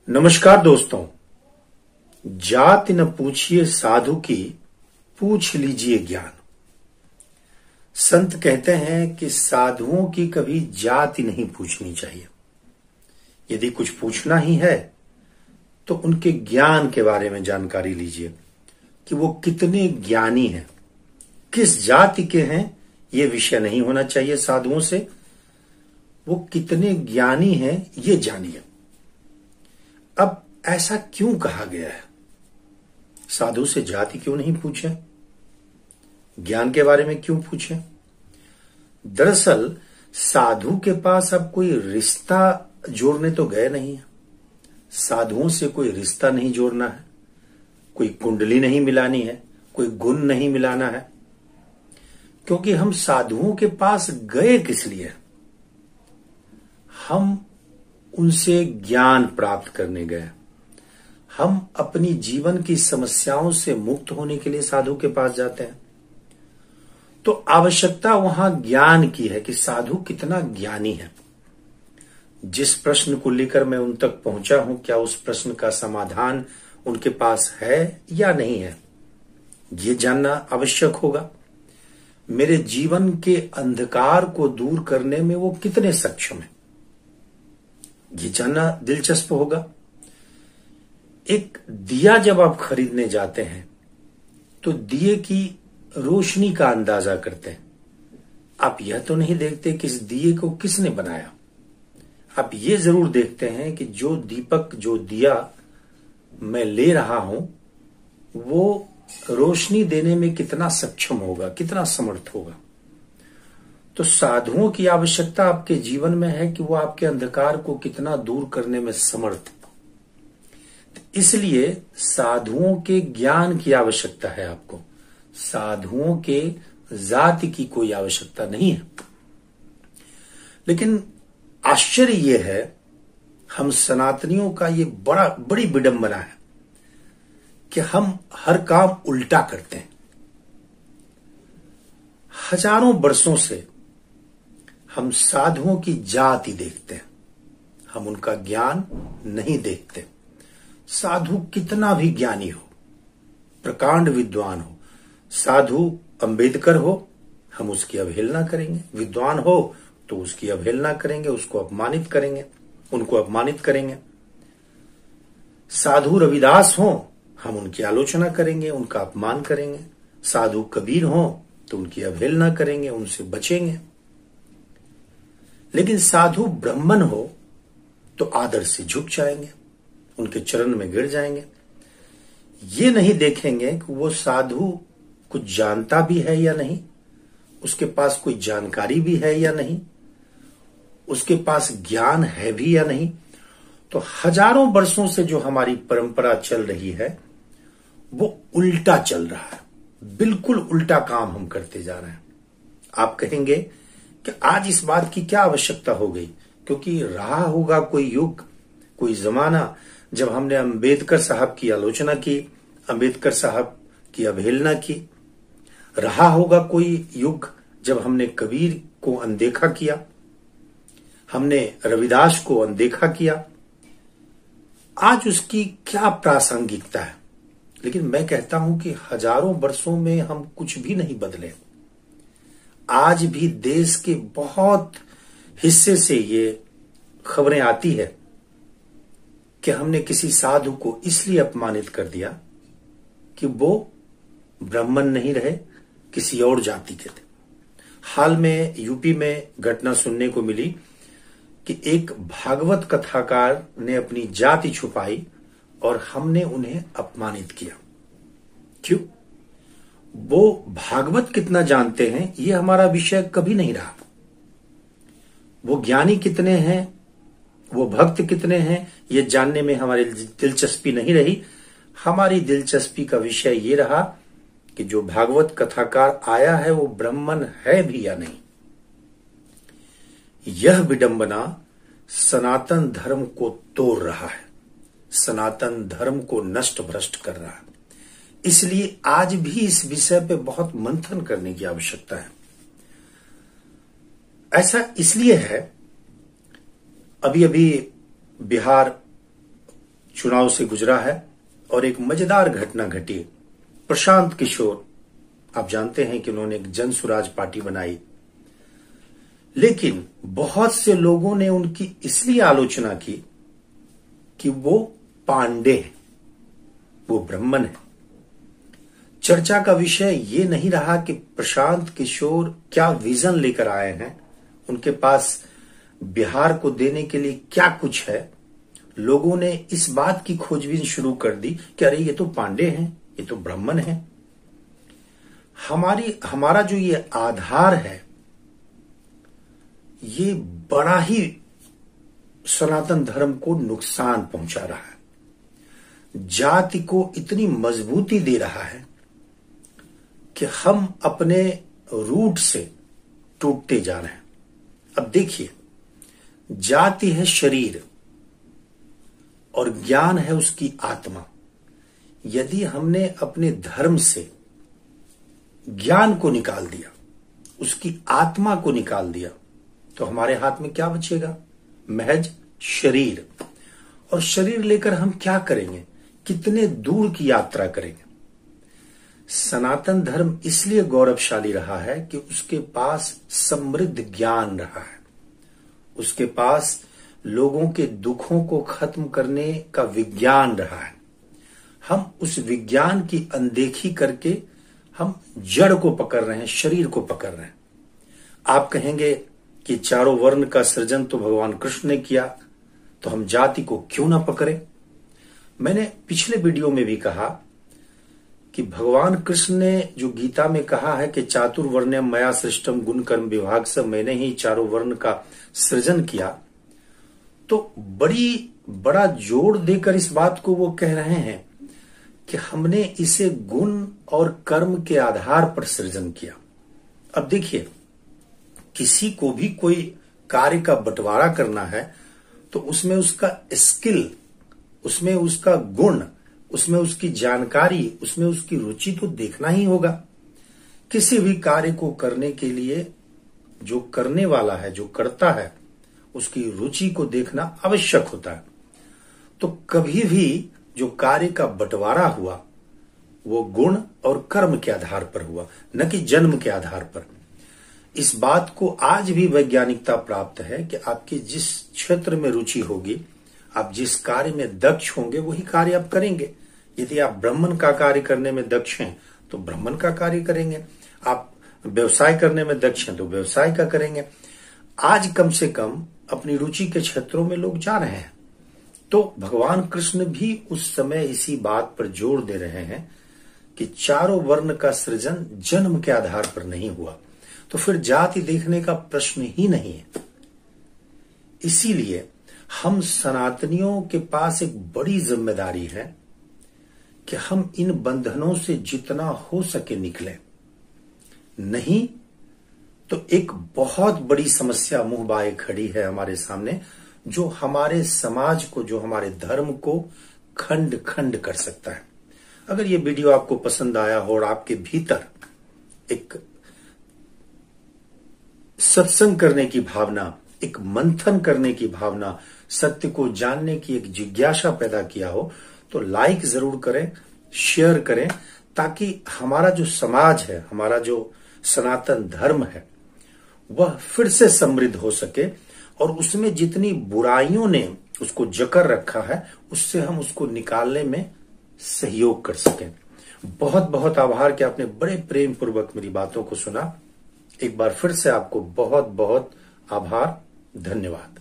नमस्कार दोस्तों। जाति न पूछिए साधु की, पूछ लीजिए ज्ञान। संत कहते हैं कि साधुओं की कभी जाति नहीं पूछनी चाहिए। यदि कुछ पूछना ही है तो उनके ज्ञान के बारे में जानकारी लीजिए कि वो कितने ज्ञानी हैं, किस जाति के हैं। ये विषय नहीं होना चाहिए साधुओं से। वो कितने ज्ञानी हैं ये जानिए। अब ऐसा क्यों कहा गया है? साधु से जाति क्यों नहीं पूछे, ज्ञान के बारे में क्यों पूछे? दरअसल साधु के पास अब कोई रिश्ता जोड़ने तो गए नहीं है। साधुओं से कोई रिश्ता नहीं जोड़ना है, कोई कुंडली नहीं मिलानी है, कोई गुण नहीं मिलाना है। क्योंकि हम साधुओं के पास गए किस लिए? हम उनसे ज्ञान प्राप्त करने गए। हम अपनी जीवन की समस्याओं से मुक्त होने के लिए साधु के पास जाते हैं। तो आवश्यकता वहां ज्ञान की है कि साधु कितना ज्ञानी है। जिस प्रश्न को लेकर मैं उन तक पहुंचा हूं, क्या उस प्रश्न का समाधान उनके पास है या नहीं है, ये जानना आवश्यक होगा। मेरे जीवन के अंधकार को दूर करने में वो कितने सक्षम है, ये जानना दिलचस्प होगा। एक दिया जब आप खरीदने जाते हैं तो दिए की रोशनी का अंदाजा करते हैं। आप यह तो नहीं देखते कि इस दिए को किसने बनाया। आप ये जरूर देखते हैं कि जो दीपक, जो दिया मैं ले रहा हूं, वो रोशनी देने में कितना सक्षम होगा, कितना समर्थ होगा। तो साधुओं की आवश्यकता आपके जीवन में है कि वो आपके अंधकार को कितना दूर करने में समर्थ। इसलिए साधुओं के ज्ञान की आवश्यकता है आपको। साधुओं के जाति की कोई आवश्यकता नहीं है। लेकिन आश्चर्य ये है, हम सनातनियों का ये बड़ी विडंबना है कि हम हर काम उल्टा करते हैं। हजारों वर्षों से हम साधुओं की जाति देखते हैं, हम उनका ज्ञान नहीं देखते। साधु कितना भी ज्ञानी हो, प्रकांड विद्वान हो, साधु अंबेडकर हो, हम उसकी अवहेलना करेंगे। विद्वान हो तो उसकी अवहेलना करेंगे, उसको अपमानित करेंगे, उनको अपमानित करेंगे। साधु रविदास हो, हम उनकी आलोचना करेंगे, उनका अपमान करेंगे। साधु कबीर हो तो उनकी अवहेलना करेंगे, उनसे बचेंगे। लेकिन साधु ब्राह्मण हो तो आदर से झुक जाएंगे, उनके चरण में गिर जाएंगे। ये नहीं देखेंगे कि वो साधु कुछ जानता भी है या नहीं, उसके पास कोई जानकारी भी है या नहीं, उसके पास ज्ञान है भी या नहीं। तो हजारों वर्षों से जो हमारी परंपरा चल रही है वो उल्टा चल रहा है। बिल्कुल उल्टा काम हम करते जा रहे हैं। आप कहेंगे कि आज इस बात की क्या आवश्यकता हो गई, क्योंकि रहा होगा कोई युग, कोई जमाना जब हमने अंबेडकर साहब की आलोचना की, अंबेडकर साहब की अवहेलना की। रहा होगा कोई युग जब हमने कबीर को अनदेखा किया, हमने रविदास को अनदेखा किया। आज उसकी क्या प्रासंगिकता है? लेकिन मैं कहता हूं कि हजारों वर्षों में हम कुछ भी नहीं बदले। आज भी देश के बहुत हिस्से से ये खबरें आती है कि हमने किसी साधु को इसलिए अपमानित कर दिया कि वो ब्राह्मण नहीं रहे, किसी और जाति के थे। हाल में यूपी में घटना सुनने को मिली कि एक भागवत कथाकार ने अपनी जाति छुपाई और हमने उन्हें अपमानित किया। क्यों? वो भागवत कितना जानते हैं ये हमारा विषय कभी नहीं रहा। वो ज्ञानी कितने हैं, वो भक्त कितने हैं, ये जानने में हमारी दिलचस्पी नहीं रही। हमारी दिलचस्पी का विषय ये रहा कि जो भागवत कथाकार आया है वो ब्राह्मण है भी या नहीं। यह विडंबना सनातन धर्म को तोड़ रहा है, सनातन धर्म को नष्ट भ्रष्ट कर रहा है। इसलिए आज भी इस विषय पे बहुत मंथन करने की आवश्यकता है। ऐसा इसलिए है, अभी अभी बिहार चुनाव से गुजरा है और एक मजेदार घटना घटी। प्रशांत किशोर, आप जानते हैं कि उन्होंने एक जन स्वराज पार्टी बनाई, लेकिन बहुत से लोगों ने उनकी इसलिए आलोचना की कि वो पांडे हैं, वो ब्राह्मण है। चर्चा का विषय ये नहीं रहा कि प्रशांत किशोर क्या विजन लेकर आए हैं, उनके पास बिहार को देने के लिए क्या कुछ है। लोगों ने इस बात की खोजबीन शुरू कर दी कि अरे ये तो पांडे हैं, ये तो ब्राह्मण हैं। हमारा जो ये आधार है, ये बड़ा ही सनातन धर्म को नुकसान पहुंचा रहा है, जाति को इतनी मजबूती दे रहा है कि हम अपने रूट से टूटते जा रहे हैं। अब देखिए, जाति है शरीर और ज्ञान है उसकी आत्मा। यदि हमने अपने धर्म से ज्ञान को निकाल दिया, उसकी आत्मा को निकाल दिया, तो हमारे हाथ में क्या बचेगा? महज शरीर। और शरीर लेकर हम क्या करेंगे? कितने दूर की यात्रा करेंगे? सनातन धर्म इसलिए गौरवशाली रहा है कि उसके पास समृद्ध ज्ञान रहा है, उसके पास लोगों के दुखों को खत्म करने का विज्ञान रहा है। हम उस विज्ञान की अनदेखी करके हम जड़ को पकड़ रहे हैं, शरीर को पकड़ रहे हैं। आप कहेंगे कि चारों वर्ण का सृजन तो भगवान कृष्ण ने किया, तो हम जाति को क्यों ना पकड़े। मैंने पिछले वीडियो में भी कहा कि भगवान कृष्ण ने जो गीता में कहा है कि चातुर्वर्ण्यम मया सृष्टम गुण कर्म विभाग से, मैंने ही चारों वर्ण का सृजन किया, तो बड़ा जोर देकर इस बात को वो कह रहे हैं कि हमने इसे गुण और कर्म के आधार पर सृजन किया। अब देखिए, किसी को भी कोई कार्य का बंटवारा करना है तो उसमें उसका स्किल, उसमें उसका गुण, उसमें उसकी जानकारी, उसमें उसकी रुचि तो देखना ही होगा। किसी भी कार्य को करने के लिए जो करने वाला है, जो करता है, उसकी रुचि को देखना आवश्यक होता है। तो कभी भी जो कार्य का बंटवारा हुआ वो गुण और कर्म के आधार पर हुआ, न कि जन्म के आधार पर। इस बात को आज भी वैज्ञानिकता प्राप्त है कि आपकी जिस क्षेत्र में रुचि होगी, आप जिस कार्य में दक्ष होंगे, वही कार्य आप करेंगे। यदि आप ब्राह्मण का कार्य करने में दक्ष हैं तो ब्राह्मण का कार्य करेंगे, आप व्यवसाय करने में दक्ष हैं तो व्यवसाय का करेंगे। आज कम से कम अपनी रुचि के क्षेत्रों में लोग जा रहे हैं। तो भगवान कृष्ण भी उस समय इसी बात पर जोर दे रहे हैं कि चारों वर्ण का सृजन जन्म के आधार पर नहीं हुआ, तो फिर जाति देखने का प्रश्न ही नहीं है। इसीलिए हम सनातनियों के पास एक बड़ी जिम्मेदारी है कि हम इन बंधनों से जितना हो सके निकलें। नहीं तो एक बहुत बड़ी समस्या मुंह बाए खड़ी है हमारे सामने, जो हमारे समाज को, जो हमारे धर्म को खंड खंड कर सकता है। अगर ये वीडियो आपको पसंद आया हो और आपके भीतर एक सत्संग करने की भावना, एक मंथन करने की भावना, सत्य को जानने की एक जिज्ञासा पैदा किया हो, तो लाइक जरूर करें, शेयर करें, ताकि हमारा जो समाज है, हमारा जो सनातन धर्म है, वह फिर से समृद्ध हो सके और उसमें जितनी बुराइयों ने उसको जकड़ रखा है, उससे हम उसको निकालने में सहयोग कर सकें। बहुत बहुत आभार कि आपने बड़े प्रेम पूर्वक मेरी बातों को सुना। एक बार फिर से आपको बहुत बहुत आभार, धन्यवाद।